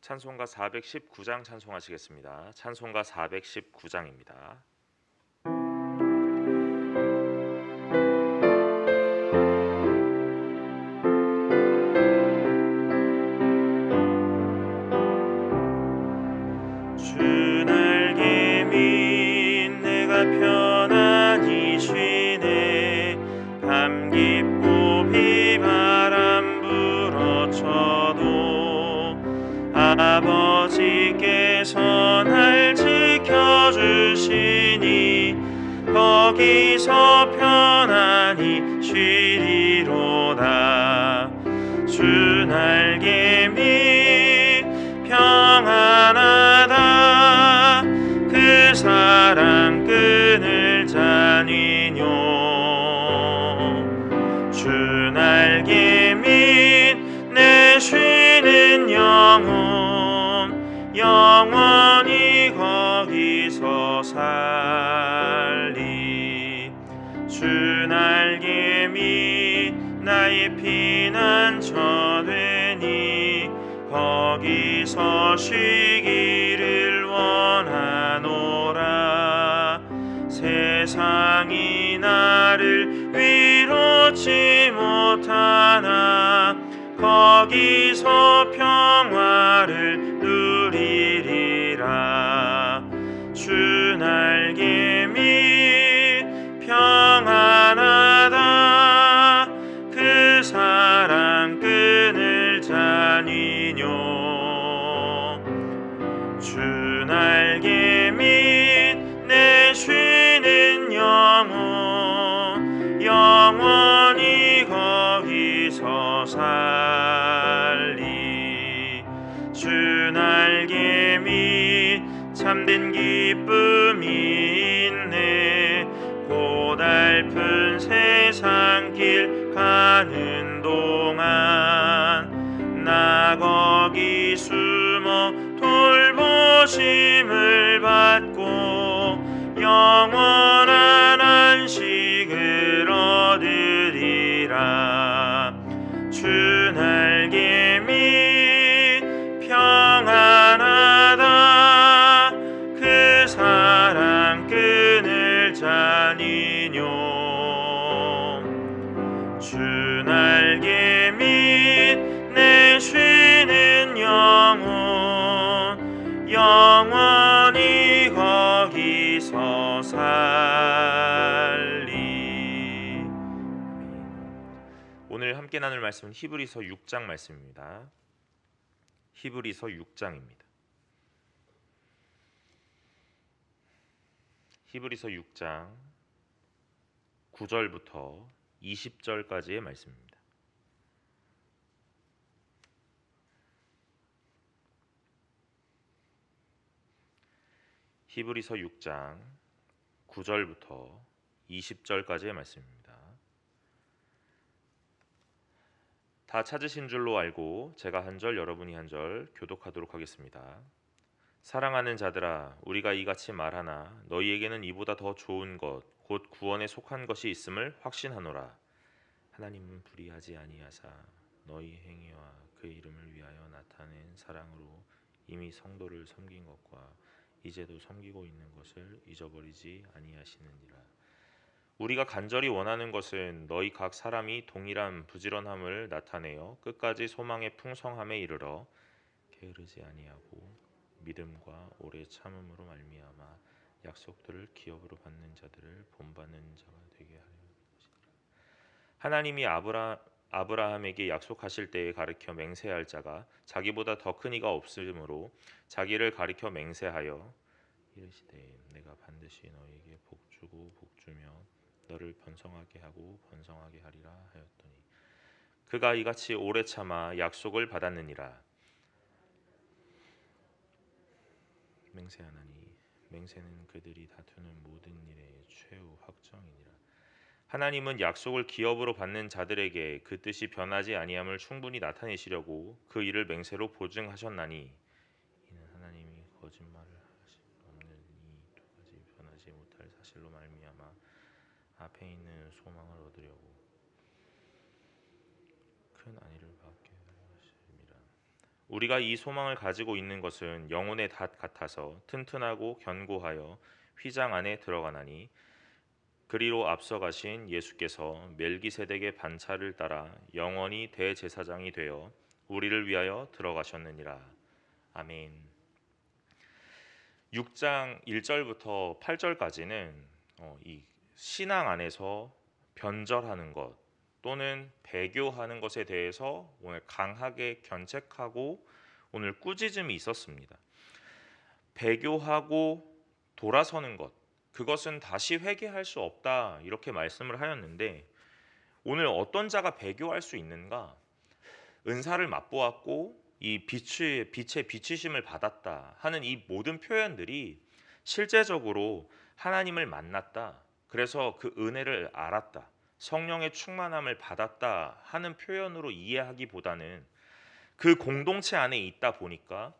찬송가 419장 찬송하시겠습니다. 찬송가 419장입니다. 주 날개 밑 내가 편안히 쉬네. 밤 깊고 비바람 불어쳐도 아버지께서 날 지켜주시니 거기서 편안히 쉬리로다. 주 날개 밑 평안하다. 그 사랑 끈을 자니뇨. 주 날개 밑 내 쉬는 영원히 거기서 살리. 주 날개 밑 나의 피난처 되니 거기서 쉬기를 원하노라. 세상이 나를 위로치 못하나 거기서 평화를 누리리라. 주 날개 밑 평안하다. 그 사랑 끈을 자니뇨. 주 날개 밑 내 쉬는 영원히 거기서 살리. 주 날개 밑 참된 기쁨이 있네. 고달픈 세상 길 가는 동안 나 거기 숨어 돌보심을 받고 영원한 안식을 얻으리라. 주 날개 밑 평안하다. 그 사랑 끈을 자니뇨. 주 날개 밑 내 쉬는 영원히 거기서 살리. 오늘 함께 나눌 말씀은 히브리서 6장 말씀입니다. 히브리서 6장입니다. 히브리서 6장 9절부터 20절까지의 말씀입니다. 히브리서 6장 9절부터 20절까지의 말씀입니다. 다 찾으신 줄로 알고 제가 한 절 여러분이 한 절 교독하도록 하겠습니다. 사랑하는 자들아, 우리가 이같이 말하나 너희에게는 이보다 더 좋은 것 곧 구원에 속한 것이 있음을 확신하노라. 하나님은 불의하지 아니하사 너희 행위와 그 이름을 위하여 나타낸 사랑으로 이미 성도를 섬긴 것과 이제도 섬기고 있는 것을 잊어버리지 아니하시느니라. 우리가 간절히 원하는 것은 너희 각 사람이 동일한 부지런함을 나타내어 끝까지 소망의 풍성함에 이르러 게으르지 아니하고 믿음과 오래 참음으로 말미암아 약속들을 기업으로 받는 자들을 본받는 자가 되게 하려 것이니라. 하나님이 아브라함에게 약속하실 때에 가르쳐 맹세할 자가 자기보다 더 큰 이가 없으므로 자기를 가리켜 맹세하여 이르시되 내가 반드시 너에게 복주고 복주며 너를 번성하게 하고 번성하게 하리라 하였더니 그가 이같이 오래 참아 약속을 받았느니라. 맹세하나니 맹세는 그들이 다투는 모든 일의 최후 확정이니라. 하나님은 약속을 기업으로 받는 자들에게 그 뜻이 변하지 아니함을 충분히 나타내시려고 그 일을 맹세로 보증하셨나니 이는 하나님이 거짓말을 하실 수 없는 이 두 가지 변하지 하지 못할 사실로 말미암아 앞에 있는 소망을 얻으려고 큰 안위를 받게 하심이라. 우리가 이 소망을 가지고 있는 것은 영혼의 닷 같아서 튼튼하고 견고하여 휘장 안에 들어가나니 그리로 앞서가신 예수께서 멜기세덱의 반차를 따라 영원히 대제사장이 되어 우리를 위하여 들어가셨느니라. 아멘. 6장 1절부터 8절까지는 이 신앙 안에서 변절하는 것 또는 배교하는 것에 대해서 오늘 강하게 견책하고 오늘 꾸짖음이 있었습니다. 배교하고 돌아서는 것, 그것은 다시 회개할 수 없다 이렇게 말씀을 하였는데 오늘 어떤 자가 배교할 수 있는가? 은사를 맛보았고 이 빛의 비치심을 받았다 하는 이 모든 표현들이 실제적으로 하나님을 만났다. 그래서 그 은혜를 알았다. 성령의 충만함을 받았다 하는 표현으로 이해하기보다는 그 공동체 안에 있다 보니까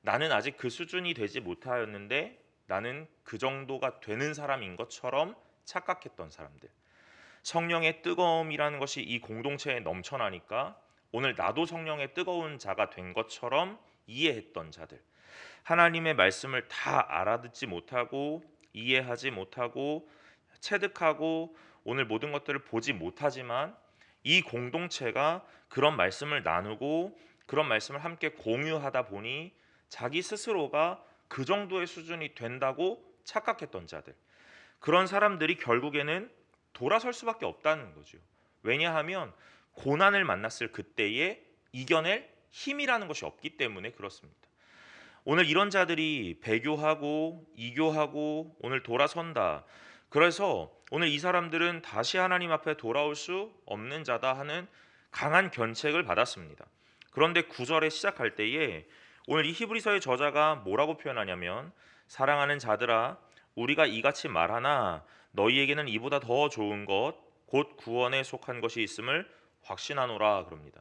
나는 아직 그 수준이 되지 못하였는데 나는 그 정도가 되는 사람인 것처럼 착각했던 사람들. 성령의 뜨거움이라는 것이 이 공동체에 넘쳐나니까 오늘 나도 성령의 뜨거운 자가 된 것처럼 이해했던 자들. 하나님의 말씀을 다 알아듣지 못하고 이해하지 못하고 체득하고 오늘 모든 것들을 보지 못하지만 이 공동체가 그런 말씀을 나누고 그런 말씀을 함께 공유하다 보니 자기 스스로가 그 정도의 수준이 된다고 착각했던 자들. 그런 사람들이 결국에는 돌아설 수밖에 없다는 거죠. 왜냐하면 고난을 만났을 그때에 이겨낼 힘이라는 것이 없기 때문에 그렇습니다. 오늘 이런 자들이 배교하고 이교하고 오늘 돌아선다. 그래서 오늘 이 사람들은 다시 하나님 앞에 돌아올 수 없는 자다 하는 강한 견책을 받았습니다. 그런데 9절에 시작할 때에 오늘 이 히브리서의 저자가 뭐라고 표현하냐면 사랑하는 자들아 우리가 이같이 말하나 너희에게는 이보다 더 좋은 것 곧 구원에 속한 것이 있음을 확신하노라 그럽니다.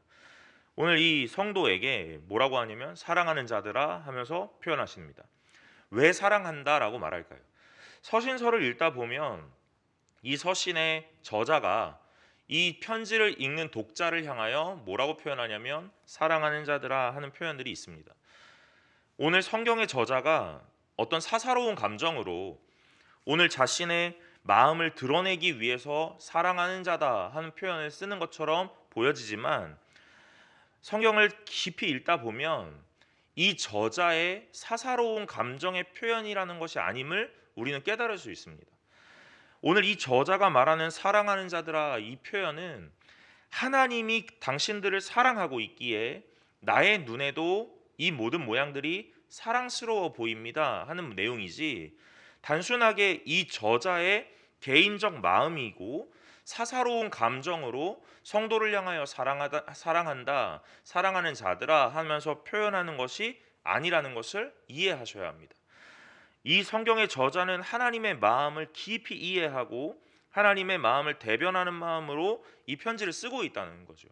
오늘 이 성도에게 뭐라고 하냐면 사랑하는 자들아 하면서 표현하십니다. 왜 사랑한다라고 말할까요? 서신서를 읽다 보면 이 서신의 저자가 이 편지를 읽는 독자를 향하여 뭐라고 표현하냐면 사랑하는 자들아 하는 표현들이 있습니다. 오늘 성경의 저자가 어떤 사사로운 감정으로 오늘 자신의 마음을 드러내기 위해서 사랑하는 자다 하는 표현을 쓰는 것처럼 보여지지만 성경을 깊이 읽다 보면 이 저자의 사사로운 감정의 표현이라는 것이 아님을 우리는 깨달을 수 있습니다. 오늘 이 저자가 말하는 사랑하는 자들아 이 표현은 하나님이 당신들을 사랑하고 있기에 나의 눈에도 이 모든 모양들이 사랑스러워 보입니다 하는 내용이지 단순하게 이 저자의 개인적 마음이고 사사로운 감정으로 성도를 향하여 사랑한다, 사랑하는 자들아 하면서 표현하는 것이 아니라는 것을 이해하셔야 합니다. 이 성경의 저자는 하나님의 마음을 깊이 이해하고 하나님의 마음을 대변하는 마음으로 이 편지를 쓰고 있다는 거죠.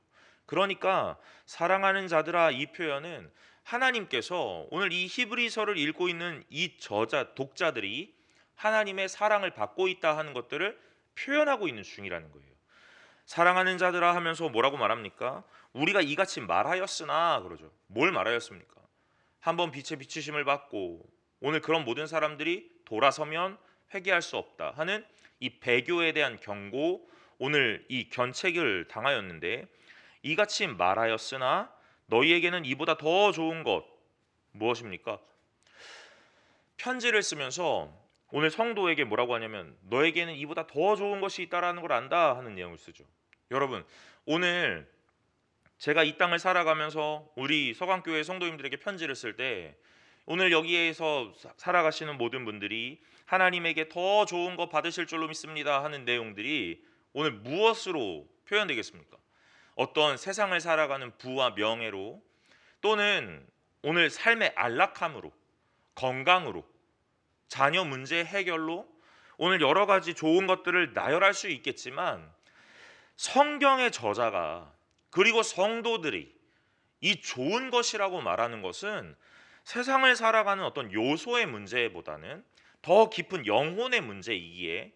그러니까 사랑하는 자들아 이 표현은 하나님께서 오늘 이 히브리서를 읽고 있는 이 독자들이 하나님의 사랑을 받고 있다 하는 것들을 표현하고 있는 중이라는 거예요. 사랑하는 자들아 하면서 뭐라고 말합니까? 우리가 이같이 말하였으나 그러죠. 뭘 말하였습니까? 한번 빛의 비추심을 받고 오늘 그런 모든 사람들이 돌아서면 회개할 수 없다 하는 이 배교에 대한 경고, 오늘 이 견책을 당하였는데 이같이 말하였으나 너희에게는 이보다 더 좋은 것 무엇입니까? 편지를 쓰면서 오늘 성도에게 뭐라고 하냐면 너에게는 이보다 더 좋은 것이 있다라는 걸 안다 하는 내용을 쓰죠. 여러분 오늘 제가 이 땅을 살아가면서 우리 서강교회 성도님들에게 편지를 쓸 때 오늘 여기에서 살아가시는 모든 분들이 하나님에게 더 좋은 거 받으실 줄로 믿습니다 하는 내용들이 오늘 무엇으로 표현되겠습니까? 어떤 세상을 살아가는 부와 명예로 또는 오늘 삶의 안락함으로 건강으로 자녀 문제 해결로 오늘 여러 가지 좋은 것들을 나열할 수 있겠지만 성경의 저자가 그리고 성도들이 이 좋은 것이라고 말하는 것은 세상을 살아가는 어떤 요소의 문제보다는 더 깊은 영혼의 문제이기에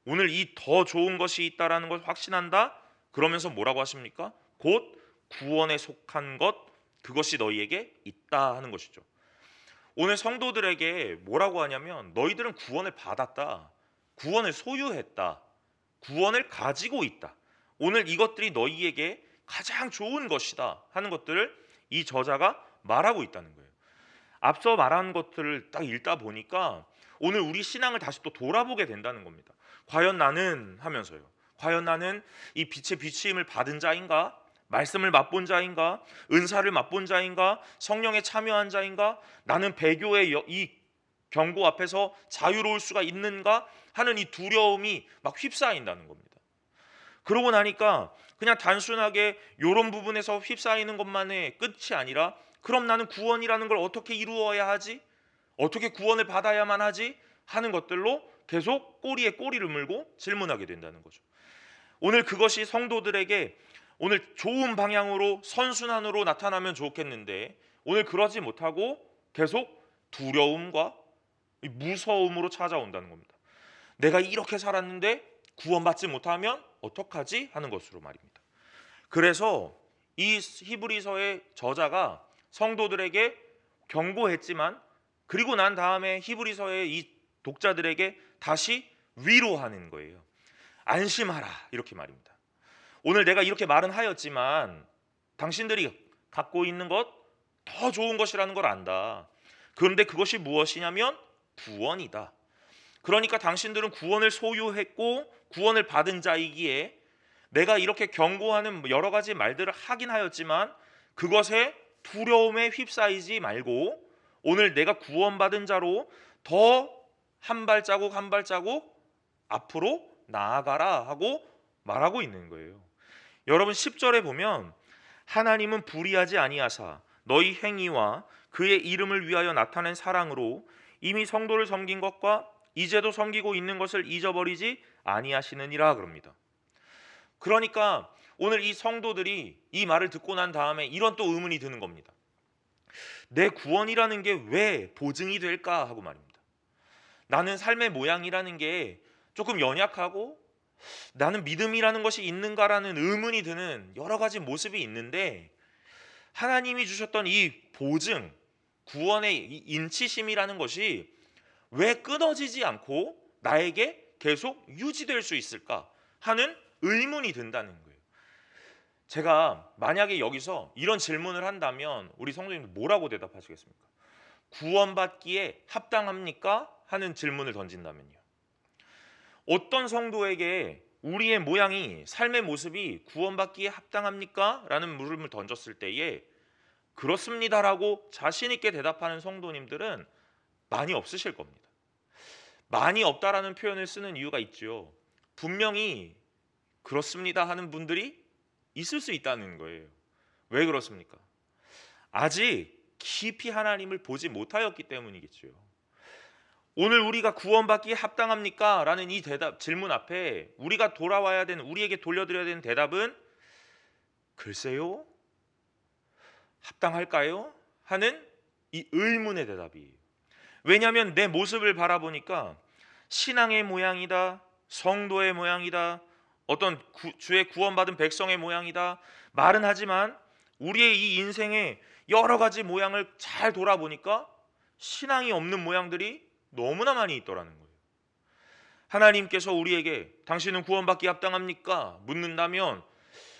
오늘 이 더 좋은 것이 있다라는 걸 확신한다. 그러면서 뭐라고 하십니까? 곧 구원에 속한 것 그것이 너희에게 있다 하는 것이죠. 오늘 성도들에게 뭐라고 하냐면 너희들은 구원을 받았다. 구원을 소유했다. 구원을 가지고 있다. 오늘 이것들이 너희에게 가장 좋은 것이다 하는 것들을 이 저자가 말하고 있다는 거예요. 앞서 말한 것들을 딱 읽다 보니까 오늘 우리 신앙을 다시 또 돌아보게 된다는 겁니다. 과연 나는 하면서요. 과연 나는 이 빛의 비추임을 받은 자인가? 말씀을 맛본 자인가? 은사를 맛본 자인가? 성령에 참여한 자인가? 나는 배교의 이 경고 앞에서 자유로울 수가 있는가? 하는 이 두려움이 막 휩싸인다는 겁니다. 그러고 나니까 그냥 단순하게 이런 부분에서 휩싸이는 것만의 끝이 아니라 그럼 나는 구원이라는 걸 어떻게 이루어야 하지? 어떻게 구원을 받아야만 하지? 하는 것들로 계속 꼬리에 꼬리를 물고 질문하게 된다는 거죠. 오늘 그것이 성도들에게 오늘 좋은 방향으로 선순환으로 나타나면 좋겠는데 오늘 그러지 못하고 계속 두려움과 무서움으로 찾아온다는 겁니다. 내가 이렇게 살았는데 구원받지 못하면 어떡하지? 하는 것으로 말입니다. 그래서 이 히브리서의 저자가 성도들에게 경고했지만 그리고 난 다음에 히브리서의 이 독자들에게 다시 위로하는 거예요. 안심하라 이렇게 말입니다. 오늘 내가 이렇게 말은 하였지만 당신들이 갖고 있는 것 더 좋은 것이라는 걸 안다. 그런데 그것이 무엇이냐면 구원이다. 그러니까 당신들은 구원을 소유했고 구원을 받은 자이기에 내가 이렇게 경고하는 여러 가지 말들을 하긴 하였지만 그것에 두려움에 휩싸이지 말고 오늘 내가 구원받은 자로 더 한 발자국 한 발자국 앞으로 나아가라 하고 말하고 있는 거예요. 여러분 10절에 보면 하나님은 불의하지 아니하사 너희 행위와 그의 이름을 위하여 나타낸 사랑으로 이미 성도를 섬긴 것과 이제도 섬기고 있는 것을 잊어버리지 아니하시느니라 그럽니다. 그러니까 오늘 이 성도들이 이 말을 듣고 난 다음에 이런 또 의문이 드는 겁니다. 내 구원이라는 게 왜 보증이 될까 하고 말입니다. 나는 삶의 모양이라는 게 조금 연약하고 나는 믿음이라는 것이 있는가라는 의문이 드는 여러 가지 모습이 있는데 하나님이 주셨던 이 보증, 구원의 이 인치심이라는 것이 왜 끊어지지 않고 나에게 계속 유지될 수 있을까 하는 의문이 든다는 거예요. 제가 만약에 여기서 이런 질문을 한다면 우리 성도님들 뭐라고 대답하시겠습니까? 구원받기에 합당합니까? 하는 질문을 던진다면요. 어떤 성도에게 우리의 모양이 삶의 모습이 구원받기에 합당합니까? 라는 물음을 던졌을 때에 그렇습니다라고 자신 있게 대답하는 성도님들은 많이 없으실 겁니다. 많이 없다라는 표현을 쓰는 이유가 있죠. 분명히 그렇습니다 하는 분들이 있을 수 있다는 거예요. 왜 그렇습니까? 아직 깊이 하나님을 보지 못하였기 때문이겠죠. 오늘 우리가 구원받기에 합당합니까? 라는 이 질문 앞에 우리가 돌아와야 되는, 우리에게 돌려드려야 되는 대답은 글쎄요? 합당할까요? 하는 이 의문의 대답이에요. 왜냐하면 내 모습을 바라보니까 신앙의 모양이다, 성도의 모양이다, 어떤 주의 구원받은 백성의 모양이다 말은 하지만 우리의 이 인생의 여러 가지 모양을 잘 돌아보니까 신앙이 없는 모양들이 너무나 많이 있더라는 거예요. 하나님께서 우리에게 당신은 구원받기 합당합니까? 묻는다면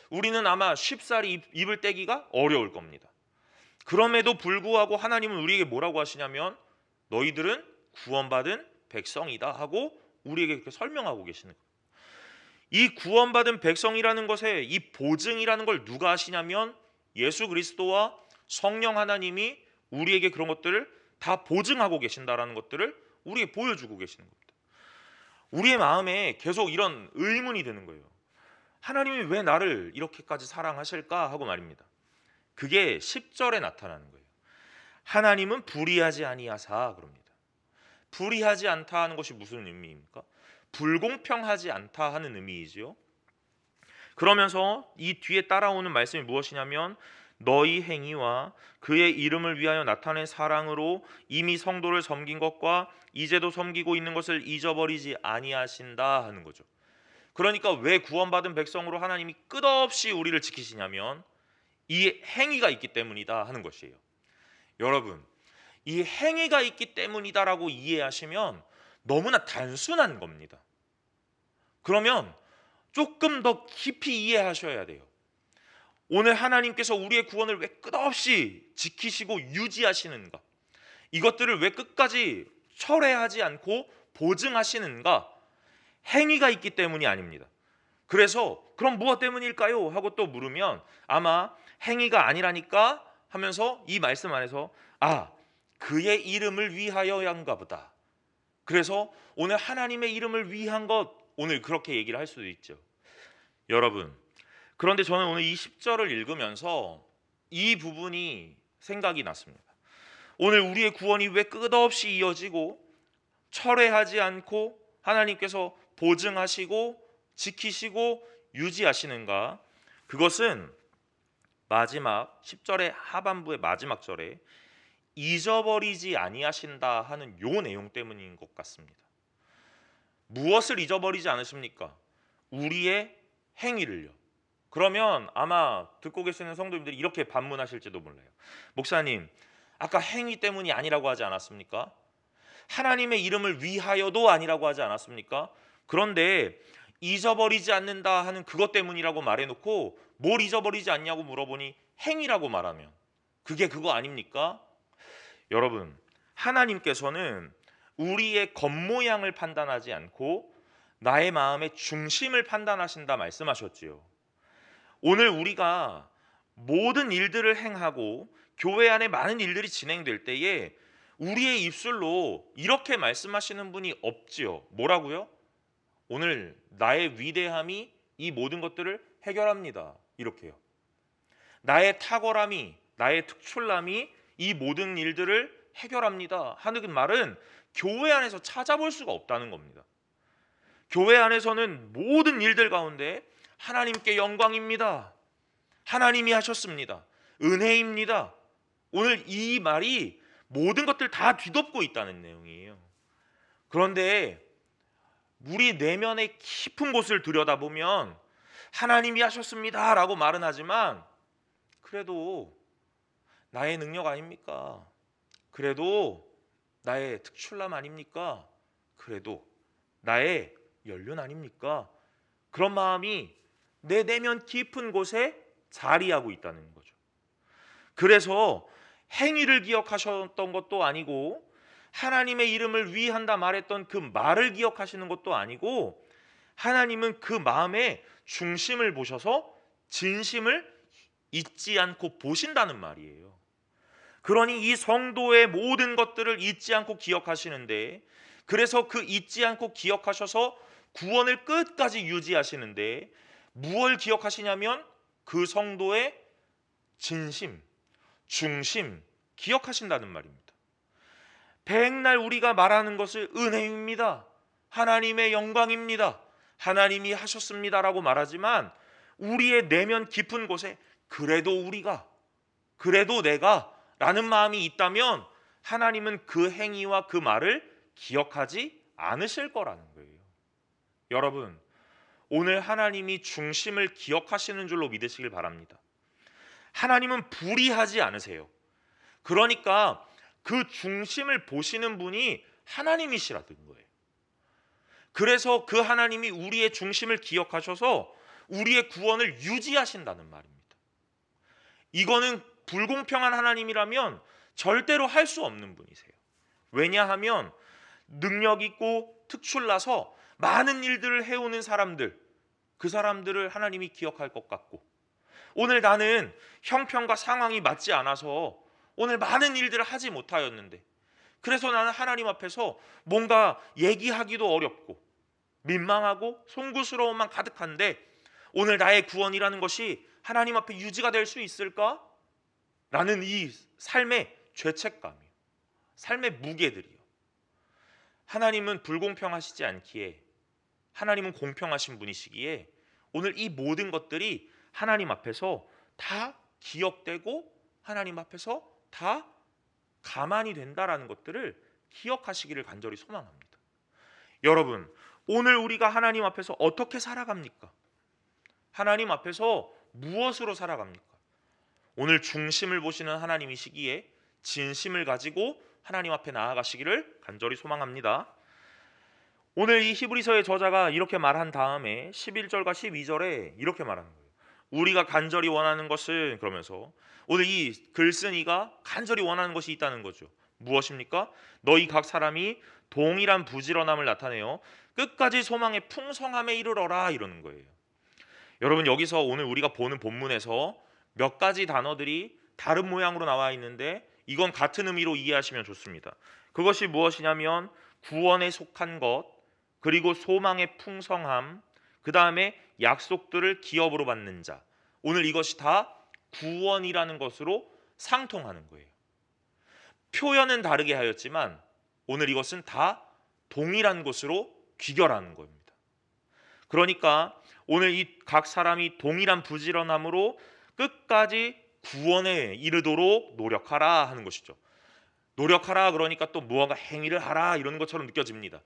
우리는 아마 쉽사리 입을 떼기가 어려울 겁니다. 그럼에도 불구하고 하나님은 우리에게 뭐라고 하시냐면 너희들은 구원받은 백성이다 하고 우리에게 그렇게 설명하고 계시는 거예요. 이 구원받은 백성이라는 것에 이 보증이라는 걸 누가 하시냐면 예수 그리스도와 성령 하나님이 우리에게 그런 것들을 다 보증하고 계신다라는 것들을 우리에게 보여주고 계시는 겁니다. 우리의 마음에 계속 이런 의문이 드는 거예요. 하나님이 왜 나를 이렇게까지 사랑하실까 하고 말입니다. 그게 10절에 나타나는 거예요. 하나님은 불의하지 아니하사 그럽니다. 불의하지 않다 하는 것이 무슨 의미입니까? 불공평하지 않다 하는 의미이지요. 그러면서 이 뒤에 따라오는 말씀이 무엇이냐면 너희 행위와 그의 이름을 위하여 나타낸 사랑으로 이미 성도를 섬긴 것과 이제도 섬기고 있는 것을 잊어버리지 아니하신다 하는 거죠. 그러니까 왜 구원받은 백성으로 하나님이 끝없이 우리를 지키시냐면 이 행위가 있기 때문이다 하는 것이에요. 여러분, 이 행위가 있기 때문이다라고 이해하시면 너무나 단순한 겁니다. 그러면 조금 더 깊이 이해하셔야 돼요. 오늘 하나님께서 우리의 구원을 왜 끝없이 지키시고 유지하시는가? 이것들을 왜 끝까지 철회하지 않고 보증하시는가? 행위가 있기 때문이 아닙니다. 그래서 그럼 무엇 때문일까요? 하고 또 물으면 아마 행위가 아니라니까 하면서 이 말씀 안에서 그의 이름을 위하여인가 보다. 그래서 오늘 하나님의 이름을 위한 것, 오늘 그렇게 얘기를 할 수도 있죠. 여러분, 그런데 저는 오늘 이 10절을 읽으면서 이 부분이 생각이 났습니다. 오늘 우리의 구원이 왜 끝없이 이어지고 철회하지 않고 하나님께서 보증하시고 지키시고 유지하시는가? 그것은 마지막 10절의 하반부의 마지막 절에 잊어버리지 아니하신다 하는 요 내용 때문인 것 같습니다. 무엇을 잊어버리지 않으십니까? 우리의 행위를요. 그러면 아마 듣고 계시는 성도님들이 이렇게 반문하실지도 몰라요. 목사님, 아까 행위 때문이 아니라고 하지 않았습니까? 하나님의 이름을 위하여도 아니라고 하지 않았습니까? 그런데 잊어버리지 않는다 하는 그것 때문이라고 말해놓고 뭘 잊어버리지 않냐고 물어보니 행위라고 말하면 그게 그거 아닙니까? 여러분, 하나님께서는 우리의 겉모양을 판단하지 않고 나의 마음의 중심을 판단하신다 말씀하셨지요. 오늘 우리가 모든 일들을 행하고 교회 안에 많은 일들이 진행될 때에 우리의 입술로 이렇게 말씀하시는 분이 없지요. 뭐라고요? 오늘 나의 위대함이 이 모든 것들을 해결합니다. 이렇게요. 나의 탁월함이, 나의 특출남이 이 모든 일들을 해결합니다 하는 말은 교회 안에서 찾아볼 수가 없다는 겁니다. 교회 안에서는 모든 일들 가운데 하나님께 영광입니다. 하나님이 하셨습니다. 은혜입니다. 오늘 이 말이 모든 것들 다 뒤덮고 있다는 내용이에요. 그런데 우리 내면의 깊은 곳을 들여다보면 하나님이 하셨습니다 라고 말은 하지만 그래도 나의 능력 아닙니까? 그래도 나의 특출남 아닙니까? 그래도 나의 연륜 아닙니까? 그런 마음이 내 내면 깊은 곳에 자리하고 있다는 거죠. 그래서 행위를 기억하셨던 것도 아니고 하나님의 이름을 위한다 말했던 그 말을 기억하시는 것도 아니고 하나님은 그 마음의 중심을 보셔서 진심을 잊지 않고 보신다는 말이에요. 그러니 이 성도의 모든 것들을 잊지 않고 기억하시는데 그래서 그 잊지 않고 기억하셔서 구원을 끝까지 유지하시는데 무엇을 기억하시냐면 그 성도의 진심, 중심 기억하신다는 말입니다. 백날 우리가 말하는 것을 은혜입니다. 하나님의 영광입니다. 하나님이 하셨습니다라고 말하지만 우리의 내면 깊은 곳에 그래도 우리가, 그래도 내가 라는 마음이 있다면 하나님은 그 행위와 그 말을 기억하지 않으실 거라는 거예요. 여러분, 오늘 하나님이 중심을 기억하시는 줄로 믿으시길 바랍니다. 하나님은 불의하지 않으세요. 그러니까 그 중심을 보시는 분이 하나님이시라는 거예요. 그래서 그 하나님이 우리의 중심을 기억하셔서 우리의 구원을 유지하신다는 말입니다. 이거는 불공평한 하나님이라면 절대로 할 수 없는 분이세요. 왜냐하면 능력 있고 특출나서 많은 일들을 해오는 사람들, 그 사람들을 하나님이 기억할 것 같고 오늘 나는 형편과 상황이 맞지 않아서 오늘 많은 일들을 하지 못하였는데 그래서 나는 하나님 앞에서 뭔가 얘기하기도 어렵고 민망하고 송구스러움만 가득한데 오늘 나의 구원이라는 것이 하나님 앞에 유지가 될 수 있을까? 라는 이 삶의 죄책감이요. 삶의 무게들이요. 하나님은 불공평하시지 않기에 하나님은 공평하신 분이시기에 오늘 이 모든 것들이 하나님 앞에서 다 기억되고 하나님 앞에서 다 가만히 된다라는 것들을 기억하시기를 간절히 소망합니다. 여러분, 오늘 우리가 하나님 앞에서 어떻게 살아갑니까? 하나님 앞에서 무엇으로 살아갑니까? 오늘 중심을 보시는 하나님이시기에 진심을 가지고 하나님 앞에 나아가시기를 간절히 소망합니다. 오늘 이 히브리서의 저자가 이렇게 말한 다음에 11절과 12절에 이렇게 말하는 거예요. 우리가 간절히 원하는 것은, 그러면서 오늘 이 글쓴이가 간절히 원하는 것이 있다는 거죠. 무엇입니까? 너희 각 사람이 동일한 부지런함을 나타내어 끝까지 소망의 풍성함에 이르러라, 이러는 거예요. 여러분, 여기서 오늘 우리가 보는 본문에서 몇 가지 단어들이 다른 모양으로 나와 있는데 이건 같은 의미로 이해하시면 좋습니다. 그것이 무엇이냐면 구원에 속한 것, 그리고 소망의 풍성함, 그 다음에 약속들을 기업으로 받는 자. 오늘 이것이 다 구원이라는 것으로 상통하는 거예요. 표현은 다르게 하였지만 오늘 이것은 다 동일한 것으로 귀결하는 겁니다. 그러니까 오늘 이 각 사람이 동일한 부지런함으로 끝까지 구원에 이르도록 노력하라 하는 것이죠. 노력하라 그러니까 또 무언가 행위를 하라 이런 것처럼 느껴집니다.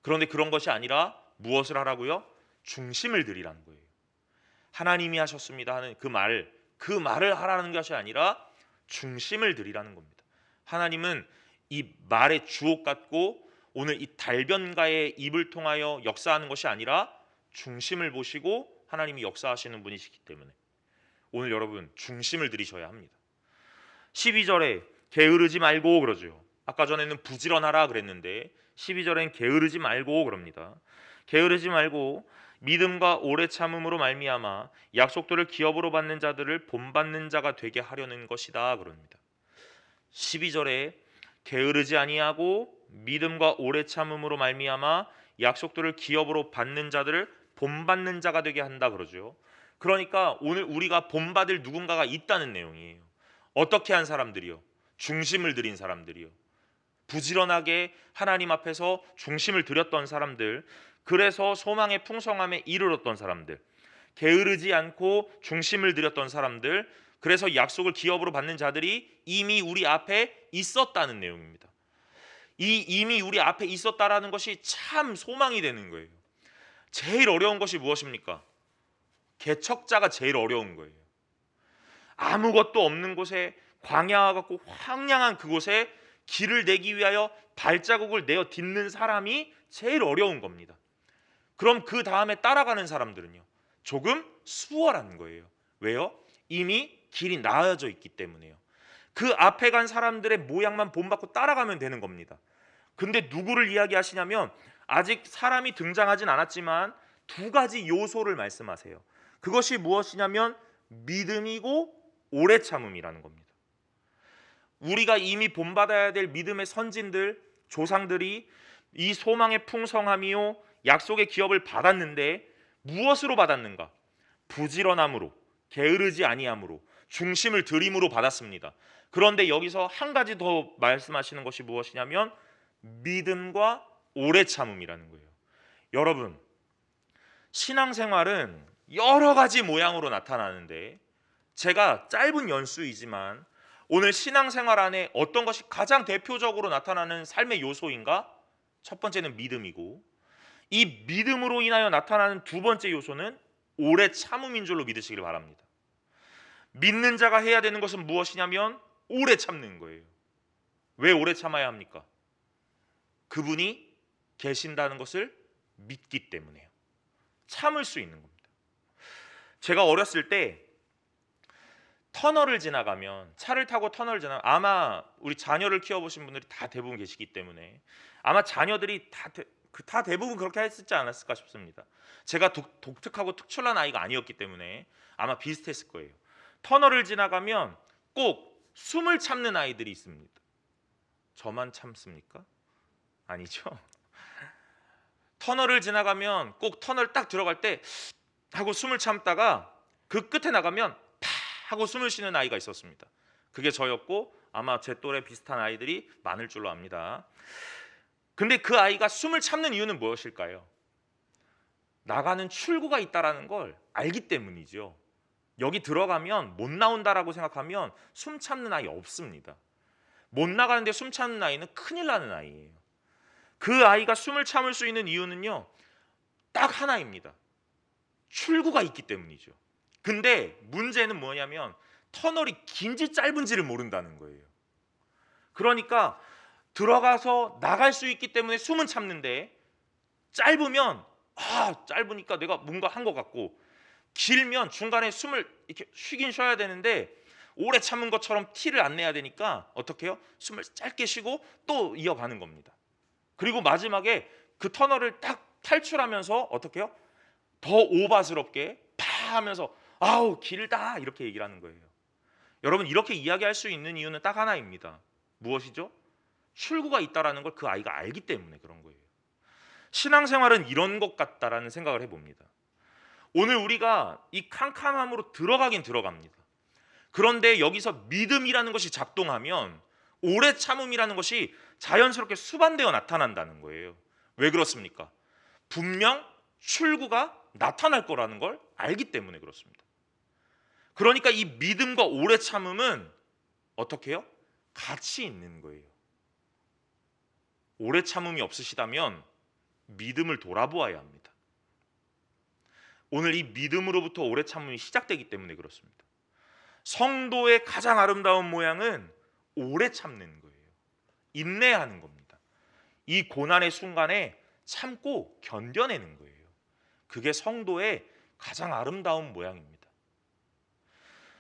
그런데 그런 것이 아니라 무엇을 하라고요? 중심을 들이라는 거예요. 하나님이 하셨습니다 하는 그 말을 하라는 것이 아니라 중심을 들이라는 겁니다. 하나님은 이 말의 주옥 같고 오늘 이 달변가의 입을 통하여 역사하는 것이 아니라 중심을 보시고 하나님이 역사하시는 분이시기 때문에 오늘 여러분 중심을 들이셔야 합니다. 12절에 게으르지 말고 그러죠. 아까 전에는 부지런하라 그랬는데 12절엔 게으르지 말고 그럽니다. 게으르지 말고 믿음과 오래 참음으로 말미암아 약속들을 기업으로 받는 자들을 본받는 자가 되게 하려는 것이다 그럽니다. 12절에 게으르지 아니하고 믿음과 오래 참음으로 말미암아 약속들을 기업으로 받는 자들을 본받는 자가 되게 한다 그러죠. 그러니까 오늘 우리가 본받을 누군가가 있다는 내용이에요. 어떻게 한 사람들이요? 중심을 들인 사람들이요. 부지런하게 하나님 앞에서 중심을 들였던 사람들, 그래서 소망의 풍성함에 이르렀던 사람들, 게으르지 않고 중심을 들였던 사람들, 그래서 약속을 기업으로 받는 자들이 이미 우리 앞에 있었다는 내용입니다. 이미 우리 앞에 있었다라는 것이 참 소망이 되는 거예요. 제일 어려운 것이 무엇입니까? 개척자가 제일 어려운 거예요. 아무것도 없는 곳에 광야 같고 황량한 그곳에 길을 내기 위하여 발자국을 내어 딛는 사람이 제일 어려운 겁니다. 그럼 그 다음에 따라가는 사람들은요, 조금 수월한 거예요. 왜요? 이미 길이 나아져 있기 때문에요. 그 앞에 간 사람들의 모양만 본받고 따라가면 되는 겁니다. 근데 누구를 이야기하시냐면 아직 사람이 등장하진 않았지만 두 가지 요소를 말씀하세요. 그것이 무엇이냐면 믿음이고 오래 참음이라는 겁니다. 우리가 이미 본받아야 될 믿음의 선진들, 조상들이 이 소망의 풍성함이요 약속의 기업을 받았는데 무엇으로 받았는가? 부지런함으로, 게으르지 아니함으로, 중심을 들임으로 받았습니다. 그런데 여기서 한 가지 더 말씀하시는 것이 무엇이냐면 믿음과 오래 참음이라는 거예요. 여러분, 신앙생활은 여러 가지 모양으로 나타나는데 제가 짧은 연수이지만 오늘 신앙생활 안에 어떤 것이 가장 대표적으로 나타나는 삶의 요소인가? 첫 번째는 믿음이고, 이 믿음으로 인하여 나타나는 두 번째 요소는 오래 참음인 줄로 믿으시길 바랍니다. 믿는 자가 해야 되는 것은 무엇이냐면 오래 참는 거예요. 왜 오래 참아야 합니까? 그분이 계신다는 것을 믿기 때문에요. 참을 수 있는 겁니다. 제가 어렸을 때 터널을 지나가면, 차를 타고 터널을 지나가면, 아마 우리 자녀를 키워보신 분들이 다 대부분 계시기 때문에 아마 자녀들이 다 대부분 그렇게 했지 않았을까 싶습니다. 제가 독특하고 특출난 아이가 아니었기 때문에 아마 비슷했을 거예요. 터널을 지나가면 꼭 숨을 참는 아이들이 있습니다. 저만 참습니까? 아니죠. 터널을 지나가면 꼭 터널 딱 들어갈 때 하고 숨을 참다가 그 끝에 나가면 파 하고 숨을 쉬는 아이가 있었습니다. 그게 저였고 아마 제 또래 비슷한 아이들이 많을 줄로 압니다. 근데 그 아이가 숨을 참는 이유는 무엇일까요? 나가는 출구가 있다라는 걸 알기 때문이죠. 여기 들어가면 못 나온다라고 생각하면 숨 참는 아이 없습니다. 못 나가는데 숨 참는 아이는 큰일 나는 아이예요. 그 아이가 숨을 참을 수 있는 이유는요, 딱 하나입니다. 출구가 있기 때문이죠. 근데 문제는 뭐냐면 터널이 긴지 짧은지를 모른다는 거예요. 그러니까 들어가서 나갈 수 있기 때문에 숨은 참는데, 짧으면 짧으니까 내가 뭔가 한 것 같고, 길면 중간에 숨을 이렇게 쉬긴 쉬어야 되는데 오래 참은 것처럼 티를 안 내야 되니까 어떻게 해요? 숨을 짧게 쉬고 또 이어가는 겁니다. 그리고 마지막에 그 터널을 딱 탈출하면서 어떻게 해요? 더 오바스럽게 파 하면서 아우 길다 이렇게 얘기를 하는 거예요. 여러분, 이렇게 이야기할 수 있는 이유는 딱 하나입니다. 무엇이죠? 출구가 있다라는 걸 그 아이가 알기 때문에 그런 거예요. 신앙생활은 이런 것 같다라는 생각을 해봅니다. 오늘 우리가 이 캄캄함으로 들어가긴 들어갑니다. 그런데 여기서 믿음이라는 것이 작동하면 오래 참음이라는 것이 자연스럽게 수반되어 나타난다는 거예요. 왜 그렇습니까? 분명 출구가 나타날 거라는 걸 알기 때문에 그렇습니다. 그러니까 이 믿음과 오래 참음은 어떻게 해요? 같이 있는 거예요. 오래 참음이 없으시다면 믿음을 돌아보아야 합니다. 오늘 이 믿음으로부터 오래 참음이 시작되기 때문에 그렇습니다. 성도의 가장 아름다운 모양은 오래 참는 거예요. 인내하는 겁니다. 이 고난의 순간에 참고 견뎌내는 거예요. 그게 성도의 가장 아름다운 모양입니다.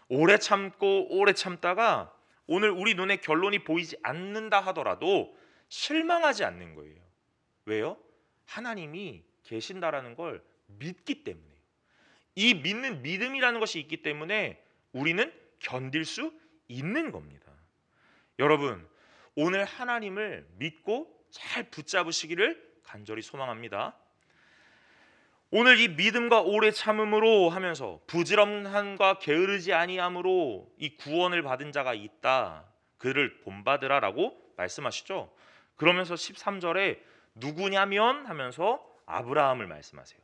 오래 참고 오래 참다가 오늘 우리 눈에 결론이 보이지 않는다 하더라도 실망하지 않는 거예요. 왜요? 하나님이 계신다라는 걸 믿기 때문에요. 이 믿는 믿음이라는 것이 있기 때문에 우리는 견딜 수 있는 겁니다. 여러분, 오늘 하나님을 믿고 잘 붙잡으시기를 간절히 소망합니다. 오늘 이 믿음과 오래 참음으로 하면서 부지런함과 게으르지 아니함으로 이 구원을 받은 자가 있다. 그를 본받으라라고 말씀하시죠. 그러면서 13절에 누구냐면 하면서 아브라함을 말씀하세요.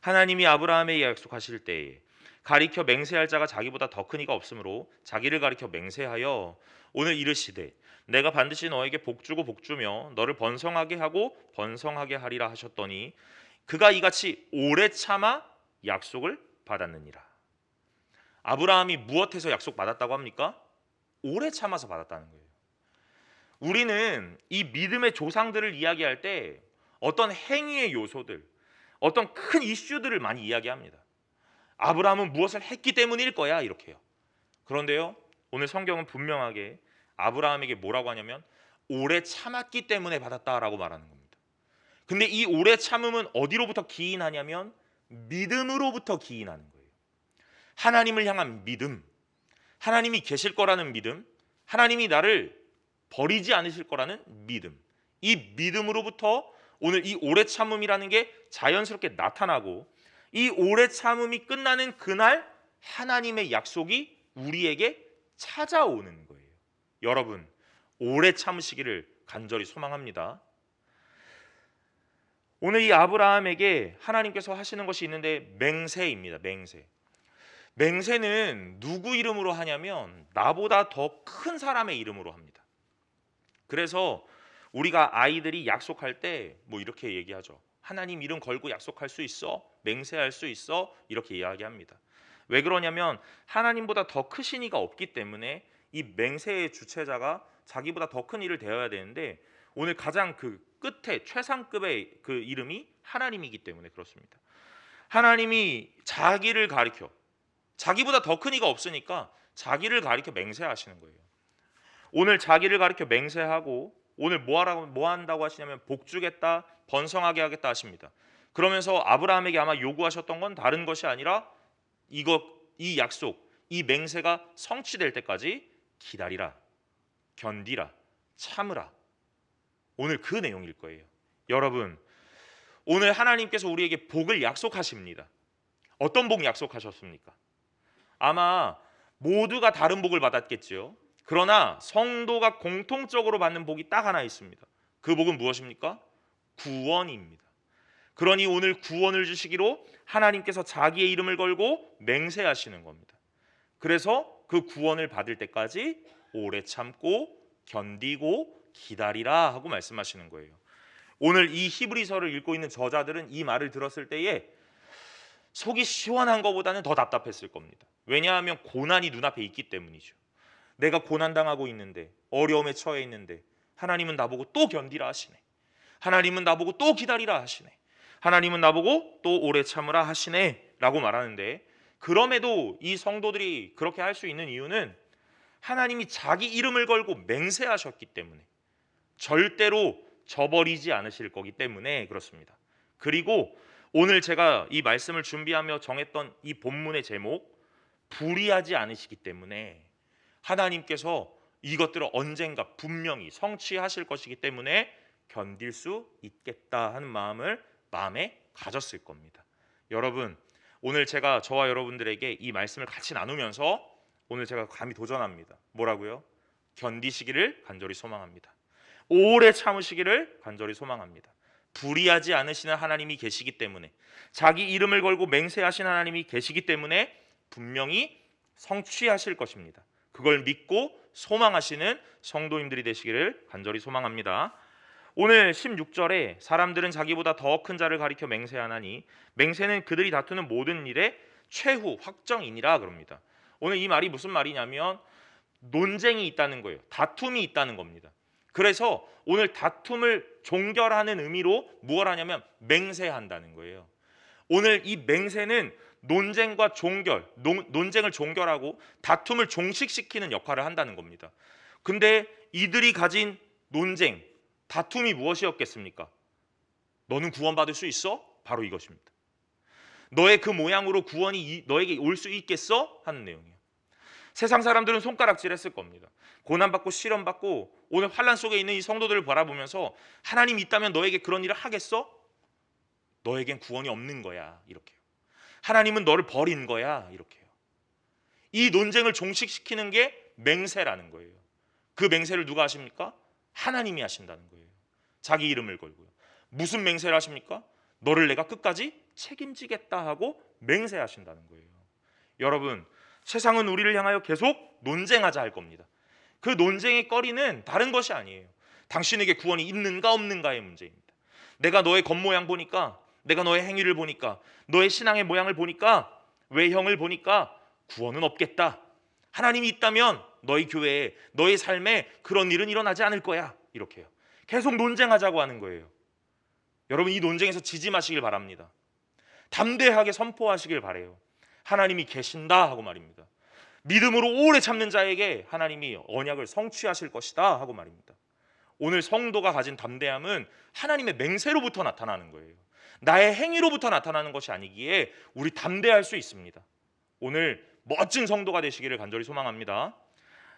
하나님이 아브라함에게 약속하실 때에 가리켜 맹세할 자가 자기보다 더 큰 이가 없으므로 자기를 가리켜 맹세하여 오늘 이르시되 내가 반드시 너에게 복주고 복주며 너를 번성하게 하고 번성하게 하리라 하셨더니 그가 이같이 오래 참아 약속을 받았느니라. 아브라함이 무엇해서 약속 받았다고 합니까? 오래 참아서 받았다는 거예요. 우리는 이 믿음의 조상들을 이야기할 때 어떤 행위의 요소들, 어떤 큰 이슈들을 많이 이야기합니다. 아브라함은 무엇을 했기 때문일 거야 이렇게요. 그런데요, 오늘 성경은 분명하게 아브라함에게 뭐라고 하냐면 오래 참았기 때문에 받았다라고 말하는 겁니다. 근데 이 오래 참음은 어디로부터 기인하냐면 믿음으로부터 기인하는 거예요. 하나님을 향한 믿음, 하나님이 계실 거라는 믿음, 하나님이 나를 버리지 않으실 거라는 믿음, 이 믿음으로부터 오늘 이 오래 참음이라는 게 자연스럽게 나타나고, 이 오래 참음이 끝나는 그날 하나님의 약속이 우리에게 찾아오는 거예요. 여러분, 오래 참으시기를 간절히 소망합니다. 오늘 이 아브라함에게 하나님께서 하시는 것이 있는데 맹세입니다. 맹세. 맹세는 누구 이름으로 하냐면 나보다 더 큰 사람의 이름으로 합니다. 그래서 우리가 아이들이 약속할 때 뭐 이렇게 얘기하죠. 하나님 이름 걸고 약속할 수 있어? 맹세할 수 있어? 이렇게 이야기합니다. 왜 그러냐면 하나님보다 더 크신 이가 없기 때문에 이 맹세의 주체자가 자기보다 더 큰 일을 되어야 되는데 오늘 가장 그 끝에 최상급의 그 이름이 하나님이기 때문에 그렇습니다. 하나님이 자기를 가리켜, 자기보다 더 큰 이가 없으니까 자기를 가리켜 맹세하시는 거예요. 오늘 자기를 가리켜 맹세하고 오늘 뭐 한다고 하시냐면 복주겠다, 번성하게 하겠다 하십니다. 그러면서 아브라함에게 아마 요구하셨던 건 다른 것이 아니라 이 약속, 이 맹세가 성취될 때까지 기다리라, 견디라, 참으라. 오늘 그 내용일 거예요. 여러분, 오늘 하나님께서 우리에게 복을 약속하십니다. 어떤 복 약속하셨습니까? 아마 모두가 다른 복을 받았겠지요. 그러나 성도가 공통적으로 받는 복이 딱 하나 있습니다. 그 복은 무엇입니까? 구원입니다. 그러니 오늘 구원을 주시기로 하나님께서 자기의 이름을 걸고 맹세하시는 겁니다. 그래서 그 구원을 받을 때까지 오래 참고 견디고 기다리라 하고 말씀하시는 거예요. 오늘 이 히브리서를 읽고 있는 저자들은 이 말을 들었을 때에 속이 시원한 것보다는 더 답답했을 겁니다. 왜냐하면 고난이 눈앞에 있기 때문이죠. 내가 고난당하고 있는데, 어려움에 처해 있는데 하나님은 나보고 또 견디라 하시네. 하나님은 나보고 또 기다리라 하시네. 하나님은 나보고 또 오래 참으라 하시네 라고 말하는데, 그럼에도 이 성도들이 그렇게 할 수 있는 이유는 하나님이 자기 이름을 걸고 맹세하셨기 때문에, 절대로 저버리지 않으실 거기 때문에 그렇습니다. 그리고 오늘 제가 이 말씀을 준비하며 정했던 이 본문의 제목, 불의하지 않으시기 때문에 하나님께서 이것들을 언젠가 분명히 성취하실 것이기 때문에 견딜 수 있겠다 하는 마음을 마음에 가졌을 겁니다. 여러분, 오늘 제가 저와 여러분들에게 이 말씀을 같이 나누면서 오늘 제가 감히 도전합니다. 뭐라고요? 견디시기를 간절히 소망합니다. 오래 참으시기를 간절히 소망합니다. 불의하지 않으시는 하나님이 계시기 때문에, 자기 이름을 걸고 맹세하신 하나님이 계시기 때문에 분명히 성취하실 것입니다. 그걸 믿고 소망하시는 성도님들이 되시기를 간절히 소망합니다. 오늘 16절에 사람들은 자기보다 더 큰 자를 가리켜 맹세하나니 맹세는 그들이 다투는 모든 일의 최후 확정이니라 그럽니다. 오늘 이 말이 무슨 말이냐면 논쟁이 있다는 거예요. 다툼이 있다는 겁니다. 그래서 오늘 다툼을 종결하는 의미로 무엇 하냐면 맹세한다는 거예요. 오늘 이 맹세는 논쟁과 종결, 논쟁을 종결하고 다툼을 종식시키는 역할을 한다는 겁니다. 근데 이들이 가진 논쟁, 다툼이 무엇이었겠습니까? 너는 구원받을 수 있어? 바로 이것입니다. 너의 그 모양으로 구원이 너에게 올 수 있겠어? 하는 내용이에요. 세상 사람들은 손가락질했을 겁니다. 고난받고 시련받고 오늘 환난 속에 있는 이 성도들을 바라보면서 하나님이 있다면 너에게 그런 일을 하겠어? 너에겐 구원이 없는 거야. 이렇게요. 하나님은 너를 버린 거야. 이렇게요. 이 논쟁을 종식시키는 게 맹세라는 거예요. 그 맹세를 누가 하십니까? 하나님이 하신다는 거예요. 자기 이름을 걸고요. 무슨 맹세를 하십니까? 너를 내가 끝까지 책임지겠다 하고 맹세하신다는 거예요. 여러분, 세상은 우리를 향하여 계속 논쟁하자 할 겁니다. 그 논쟁의 거리는 다른 것이 아니에요. 당신에게 구원이 있는가 없는가의 문제입니다. 내가 너의 겉모양 보니까, 내가 너의 행위를 보니까, 너의 신앙의 모양을 보니까, 외형을 보니까 구원은 없겠다. 하나님이 있다면 너희 교회에, 너희 삶에 그런 일은 일어나지 않을 거야. 이렇게요. 계속 논쟁하자고 하는 거예요. 여러분, 이 논쟁에서 지지 마시길 바랍니다. 담대하게 선포하시길 바래요. 하나님이 계신다 하고 말입니다. 믿음으로 오래 참는 자에게 하나님이 언약을 성취하실 것이다 하고 말입니다. 오늘 성도가 가진 담대함은 하나님의 맹세로부터 나타나는 거예요. 나의 행위로부터 나타나는 것이 아니기에 우리 담대할 수 있습니다. 오늘 멋진 성도가 되시기를 간절히 소망합니다.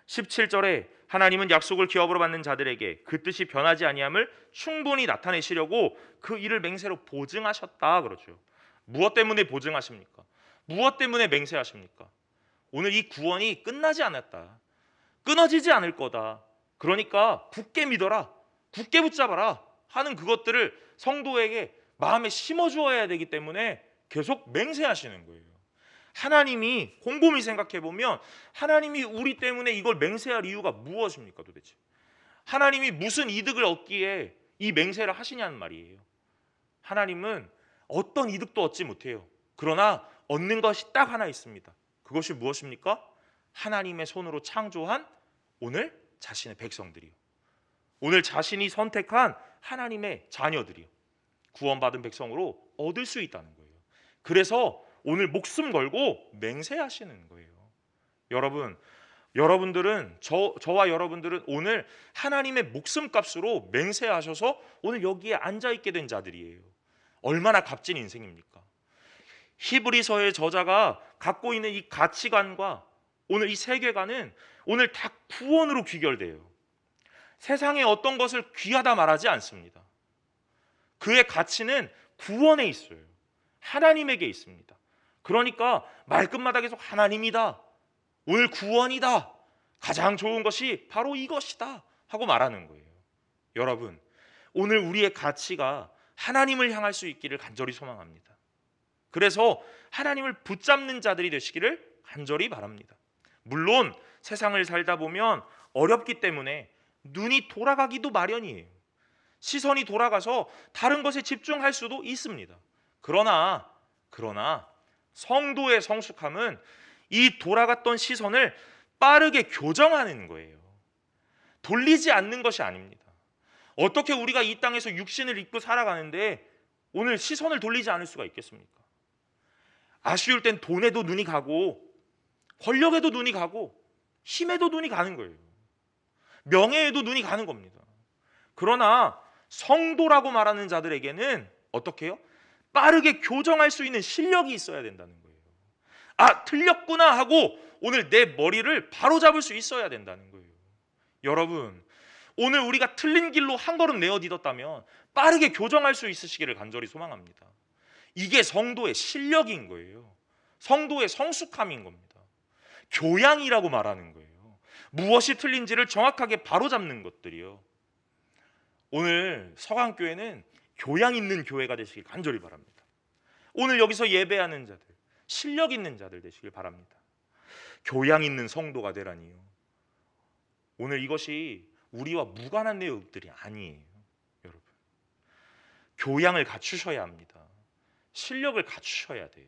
17절에 하나님은 약속을 기업으로 받는 자들에게 그 뜻이 변하지 아니함을 충분히 나타내시려고 그 일을 맹세로 보증하셨다 그러죠. 무엇 때문에 보증하십니까? 무엇 때문에 맹세하십니까? 오늘 이 구원이 끝나지 않았다. 끊어지지 않을 거다. 그러니까 굳게 믿어라. 굳게 붙잡아라 하는 그것들을 성도에게 마음에 심어주어야 되기 때문에 계속 맹세하시는 거예요. 하나님이 곰곰이 생각해보면 하나님이 우리 때문에 이걸 맹세할 이유가 무엇입니까 도대체? 하나님이 무슨 이득을 얻기에 이 맹세를 하시냐는 말이에요. 하나님은 어떤 이득도 얻지 못해요. 그러나 얻는 것이 딱 하나 있습니다. 그것이 무엇입니까? 하나님의 손으로 창조한 오늘 자신의 백성들이요. 오늘 자신이 선택한 하나님의 자녀들이요. 구원받은 백성으로 얻을 수 있다는 거예요. 그래서 오늘 목숨 걸고 맹세하시는 거예요. 여러분들은 저와 여러분들은 오늘 하나님의 목숨값으로 맹세하셔서 오늘 여기에 앉아있게 된 자들이에요. 얼마나 값진 인생입니까? 히브리서의 저자가 갖고 있는 이 가치관과 오늘 이 세계관은 오늘 다 구원으로 귀결돼요. 세상에 어떤 것을 귀하다 말하지 않습니다. 그의 가치는 구원에 있어요. 하나님에게 있습니다. 그러니까 말끝마다 계속 하나님이다. 오늘 구원이다. 가장 좋은 것이 바로 이것이다 하고 말하는 거예요. 여러분, 오늘 우리의 가치가 하나님을 향할 수 있기를 간절히 소망합니다. 그래서 하나님을 붙잡는 자들이 되시기를 간절히 바랍니다. 물론 세상을 살다 보면 어렵기 때문에 눈이 돌아가기도 마련이에요. 시선이 돌아가서 다른 것에 집중할 수도 있습니다. 그러나 성도의 성숙함은 이 돌아갔던 시선을 빠르게 교정하는 거예요. 돌리지 않는 것이 아닙니다. 어떻게 우리가 이 땅에서 육신을 입고 살아가는데 오늘 시선을 돌리지 않을 수가 있겠습니까? 아쉬울 땐 돈에도 눈이 가고 권력에도 눈이 가고 힘에도 눈이 가는 거예요. 명예에도 눈이 가는 겁니다. 그러나 성도라고 말하는 자들에게는 어떻게 해요? 빠르게 교정할 수 있는 실력이 있어야 된다는 거예요. 아, 틀렸구나 하고 오늘 내 머리를 바로잡을 수 있어야 된다는 거예요. 여러분, 오늘 우리가 틀린 길로 한 걸음 내어디뎠다면 빠르게 교정할 수 있으시기를 간절히 소망합니다. 이게 성도의 실력인 거예요. 성도의 성숙함인 겁니다. 교양이라고 말하는 거예요. 무엇이 틀린지를 정확하게 바로잡는 것들이요. 오늘 서강교회는 교양 있는 교회가 되시길 간절히 바랍니다. 오늘 여기서 예배하는 자들, 실력 있는 자들 되시길 바랍니다. 교양 있는 성도가 되라니요. 오늘 이것이 우리와 무관한 내용들이 아니에요. 여러분, 교양을 갖추셔야 합니다. 실력을 갖추셔야 돼요.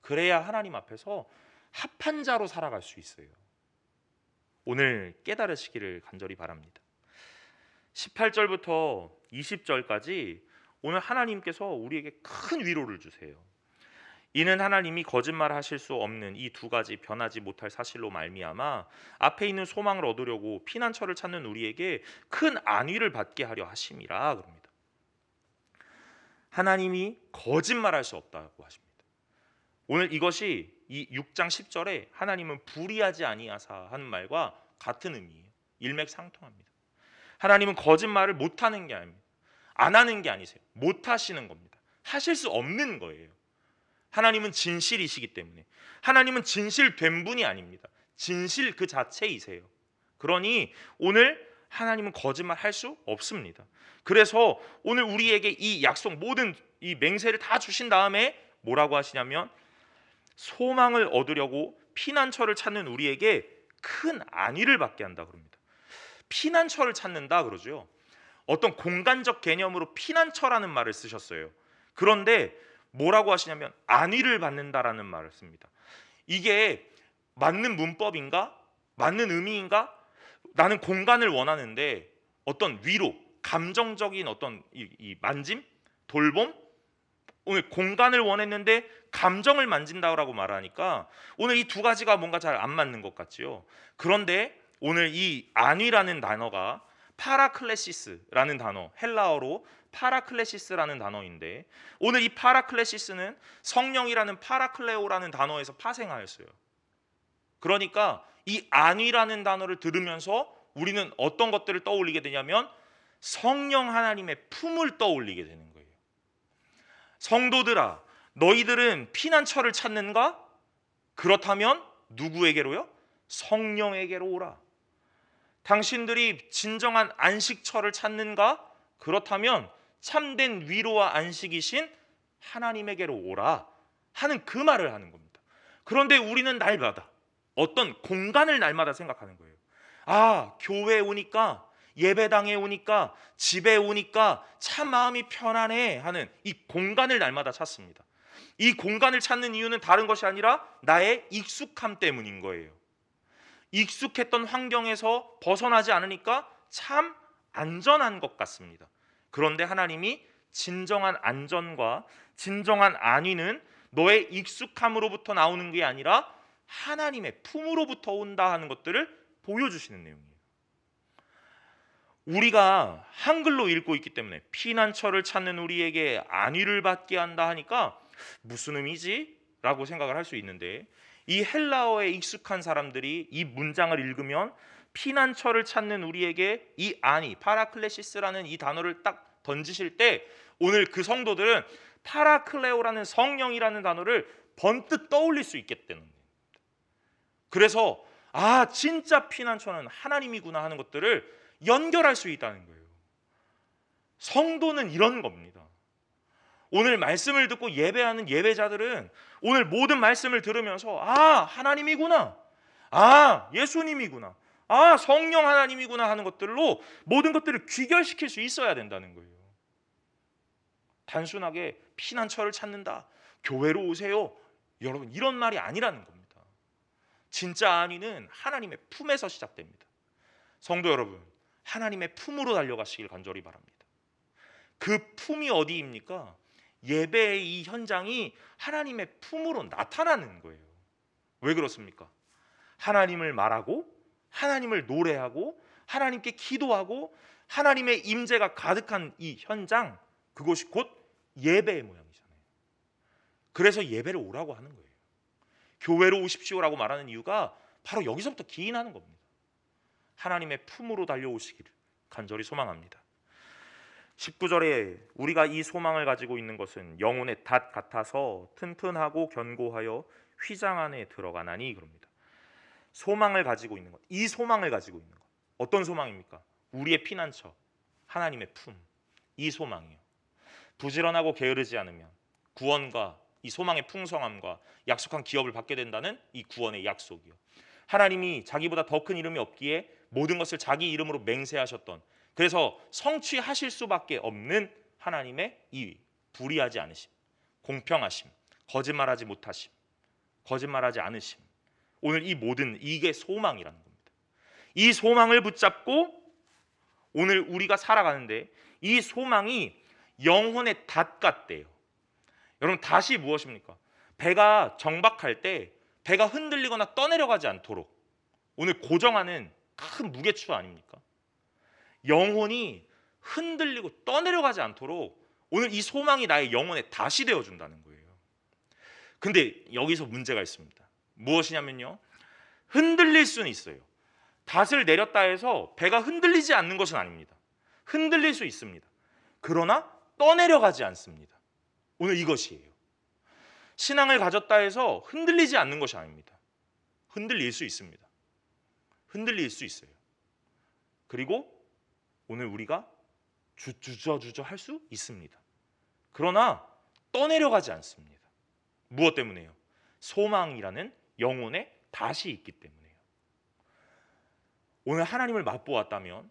그래야 하나님 앞에서 합한 자로 살아갈 수 있어요. 오늘 깨달으시기를 간절히 바랍니다. 18절부터 20절까지 오늘 하나님께서 우리에게 큰 위로를 주세요. 이는 하나님이 거짓말하실 수 없는 이 두 가지 변하지 못할 사실로 말미암아 앞에 있는 소망을 얻으려고 피난처를 찾는 우리에게 큰 안위를 받게 하려 하심이라 그럽니다. 하나님이 거짓말할 수 없다고 하십니다. 오늘 이것이 이 6장 10절에 하나님은 불의하지 아니하사 하는 말과 같은 의미예요. 일맥상통합니다. 하나님은 거짓말을 못하는 게 아닙니다. 안 하는 게 아니세요. 못하시는 겁니다. 하실 수 없는 거예요. 하나님은 진실이시기 때문에. 하나님은 진실된 분이 아닙니다. 진실 그 자체이세요. 그러니 오늘 하나님은 거짓말 할 수 없습니다. 그래서 오늘 우리에게 이 약속, 모든 이 맹세를 다 주신 다음에 뭐라고 하시냐면 소망을 얻으려고 피난처를 찾는 우리에게 큰 안위를 받게 한다 그럽니다. 피난처를 찾는다 그러죠. 어떤 공간적 개념으로 피난처라는 말을 쓰셨어요. 그런데 뭐라고 하시냐면 안위를 받는다라는 말을 씁니다. 이게 맞는 문법인가? 맞는 의미인가? 나는 공간을 원하는데 어떤 위로, 감정적인 어떤 이 만짐, 돌봄, 오늘 공간을 원했는데 감정을 만진다라고 말하니까 오늘 이 두 가지가 뭔가 잘 안 맞는 것 같지요. 그런데 오늘 이 안위라는 단어가 파라클레시스라는 단어, 헬라어로 파라클레시스라는 단어인데 오늘 이 파라클레시스는 성령이라는 파라클레오라는 단어에서 파생하였어요. 그러니까 이 안위라는 단어를 들으면서 우리는 어떤 것들을 떠올리게 되냐면 성령 하나님의 품을 떠올리게 되는 거예요. 성도들아, 너희들은 피난처를 찾는가? 그렇다면 누구에게로요? 성령에게로 오라. 당신들이 진정한 안식처를 찾는가? 그렇다면 참된 위로와 안식이신 하나님에게로 오라 하는 그 말을 하는 겁니다. 그런데 우리는 날마다 어떤 공간을 날마다 생각하는 거예요. 아, 교회에 오니까, 예배당에 오니까, 집에 오니까 참 마음이 편안해 하는 이 공간을 날마다 찾습니다. 이 공간을 찾는 이유는 다른 것이 아니라 나의 익숙함 때문인 거예요. 익숙했던 환경에서 벗어나지 않으니까 참 안전한 것 같습니다. 그런데 하나님이 진정한 안전과 진정한 안위는 너의 익숙함으로부터 나오는 게 아니라 하나님의 품으로부터 온다 하는 것들을 보여주시는 내용이에요. 우리가 한글로 읽고 있기 때문에 피난처를 찾는 우리에게 안위를 받게 한다 하니까 무슨 의미지? 라고 생각을 할 수 있는데 이 헬라어에 익숙한 사람들이 이 문장을 읽으면 피난처를 찾는 우리에게 이 안위, 파라클레시스라는 이 단어를 딱 던지실 때 오늘 그 성도들은 파라클레오라는 성령이라는 단어를 번뜩 떠올릴 수 있겠다는 겁니다. 그래서 아, 진짜 피난처는 하나님이구나 하는 것들을 연결할 수 있다는 거예요. 성도는 이런 겁니다. 오늘 말씀을 듣고 예배하는 예배자들은 오늘 모든 말씀을 들으면서 아, 하나님이구나. 아, 예수님이구나, 아, 성령 하나님이구나 하는 것들로 모든 것들을 귀결시킬 수 있어야 된다는 거예요. 단순하게 피난처를 찾는다, 교회로 오세요, 여러분, 이런 말이 아니라는 겁니다. 진짜 안위는 하나님의 품에서 시작됩니다. 성도 여러분, 하나님의 품으로 달려가시길 간절히 바랍니다. 그 품이 어디입니까? 예배의 이 현장이 하나님의 품으로 나타나는 거예요. 왜 그렇습니까? 하나님을 말하고, 하나님을 노래하고, 하나님께 기도하고, 하나님의 임재가 가득한 이 현장, 그곳이 곧 예배의 모양이잖아요. 그래서 예배를 오라고 하는 거예요. 교회로 오십시오라고 말하는 이유가 바로 여기서부터 기인하는 겁니다. 하나님의 품으로 달려오시기를 간절히 소망합니다. 19절에 우리가 이 소망을 가지고 있는 것은 영혼의 닷 같아서 튼튼하고 견고하여 휘장 안에 들어가나니 그럽니다. 소망을 가지고 있는 것, 이 소망을 가지고 있는 것, 어떤 소망입니까? 우리의 피난처, 하나님의 품, 이 소망이요. 부지런하고 게으르지 않으면 구원과 이 소망의 풍성함과 약속한 기업을 받게 된다는 이 구원의 약속이요. 하나님이 자기보다 더 큰 이름이 없기에 모든 것을 자기 이름으로 맹세하셨던, 그래서 성취하실 수밖에 없는 하나님의 이 불의하지 않으심, 공평하심, 거짓말하지 못하심, 거짓말하지 않으심, 오늘 이 모든 이게 소망이라는 겁니다. 이 소망을 붙잡고 오늘 우리가 살아가는데 이 소망이 영혼의 닷 같대요. 여러분, 닷이 무엇입니까? 배가 정박할 때 배가 흔들리거나 떠내려가지 않도록 오늘 고정하는 큰 무게추 아닙니까? 영혼이 흔들리고 떠내려가지 않도록 오늘 이 소망이 나의 영혼의 닷이 되어준다는 거예요. 근데 여기서 문제가 있습니다. 무엇이냐면요, 흔들릴 수는 있어요. 닷을 내렸다 해서 배가 흔들리지 않는 것은 아닙니다. 흔들릴 수 있습니다. 그러나 떠내려가지 않습니다. 오늘 이것이에요. 신앙을 가졌다 해서 흔들리지 않는 것이 아닙니다. 흔들릴 수 있습니다. 흔들릴 수 있어요. 그리고 오늘 우리가 주저주저 할 수 있습니다. 그러나 떠내려가지 않습니다. 무엇 때문에요? 소망이라는 영혼의 닷이 있기 때문에요. 오늘 하나님을 맛보았다면,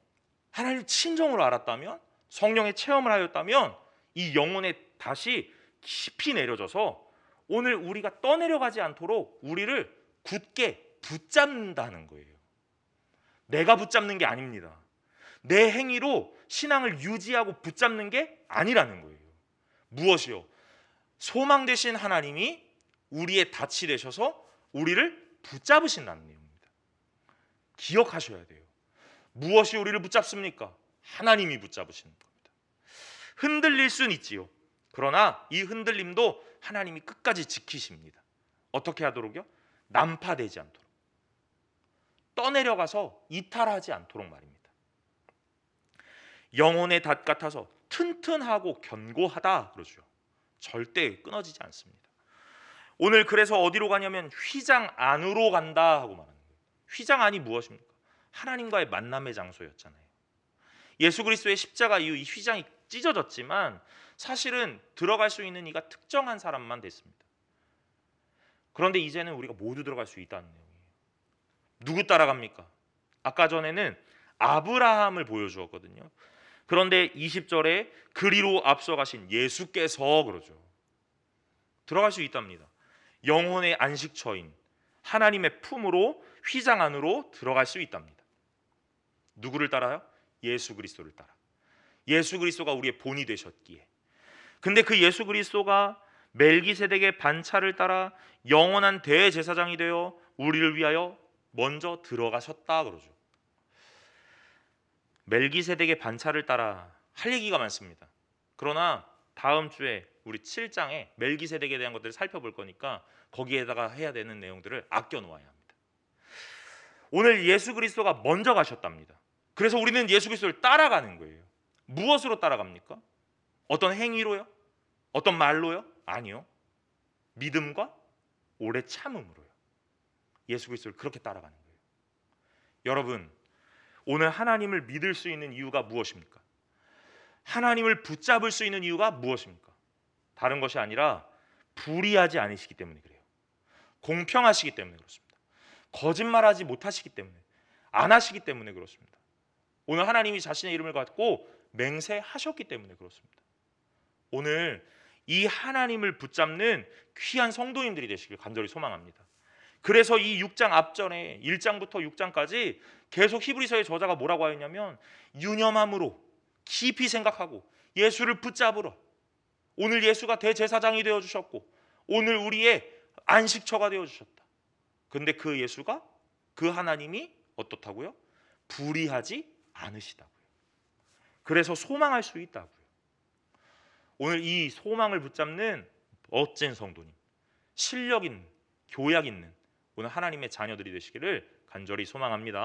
하나님을 친정으로 알았다면, 성령의 체험을 하였다면 이 영혼의 닷이 깊이 내려져서 오늘 우리가 떠내려가지 않도록 우리를 굳게 붙잡는다는 거예요. 내가 붙잡는 게 아닙니다. 내 행위로 신앙을 유지하고 붙잡는 게 아니라는 거예요. 무엇이요? 소망 되신 하나님이 우리의 닻이 되셔서 우리를 붙잡으신다는 내용입니다. 기억하셔야 돼요. 무엇이 우리를 붙잡습니까? 하나님이 붙잡으시는 겁니다. 흔들릴 수는 있지요. 그러나 이 흔들림도 하나님이 끝까지 지키십니다. 어떻게 하도록요? 난파되지 않도록, 떠내려가서 이탈하지 않도록 말입니다. 영혼의 닷 같아서 튼튼하고 견고하다 그러죠. 절대 끊어지지 않습니다. 오늘 그래서 어디로 가냐면 휘장 안으로 간다 하고 말하는 거예요. 휘장 안이 무엇입니까? 하나님과의 만남의 장소였잖아요. 예수 그리스도의 십자가 이후 이 휘장이 찢어졌지만 사실은 들어갈 수 있는 이가 특정한 사람만 됐습니다. 그런데 이제는 우리가 모두 들어갈 수 있다는 내용이에요. 누구 따라갑니까? 아까 전에는 아브라함을 보여주었거든요. 그런데 20절에 그리로 앞서가신 예수께서 그러죠. 들어갈 수 있답니다. 영혼의 안식처인 하나님의 품으로, 휘장 안으로 들어갈 수 있답니다. 누구를 따라요? 예수 그리스도를 따라. 예수 그리스도가 우리의 본이 되셨기에. 근데 그 예수 그리스도가 멜기세덱의 반차를 따라 영원한 대제사장이 되어 우리를 위하여 먼저 들어가셨다 그러죠. 멜기세덱의 반차를 따라 할 얘기가 많습니다. 그러나 다음 주에 우리 7장에 멜기세덱에 대한 것들을 살펴볼 거니까 거기에다가 해야 되는 내용들을 아껴 놓아야 합니다. 오늘 예수 그리스도가 먼저 가셨답니다. 그래서 우리는 예수 그리스도를 따라가는 거예요. 무엇으로 따라갑니까? 어떤 행위로요? 어떤 말로요? 아니요. 믿음과 오래 참음으로요. 예수 그리스도를 그렇게 따라가는 거예요. 여러분, 오늘 하나님을 믿을 수 있는 이유가 무엇입니까? 하나님을 붙잡을 수 있는 이유가 무엇입니까? 다른 것이 아니라 불의하지 않으시기 때문에 그래요. 공평하시기 때문에 그렇습니다. 거짓말하지 못하시기 때문에, 안 하시기 때문에 그렇습니다. 오늘 하나님이 자신의 이름을 갖고 맹세하셨기 때문에 그렇습니다. 오늘 이 하나님을 붙잡는 귀한 성도님들이 되시길 간절히 소망합니다. 그래서 이 6장 앞전에 1장부터 6장까지 계속 히브리서의 저자가 뭐라고 하였냐면, 유념함으로 깊이 생각하고 예수를 붙잡으러, 오늘 예수가 대제사장이 되어주셨고 오늘 우리의 안식처가 되어주셨다. 근데 그 예수가, 그 하나님이 어떻다고요? 불의하지 않으시다고요. 그래서 소망할 수 있다고요. 오늘 이 소망을 붙잡는 멋진 성도님, 실력 있는, 교약 있는 오늘 하나님의 자녀들이 되시기를 간절히 소망합니다.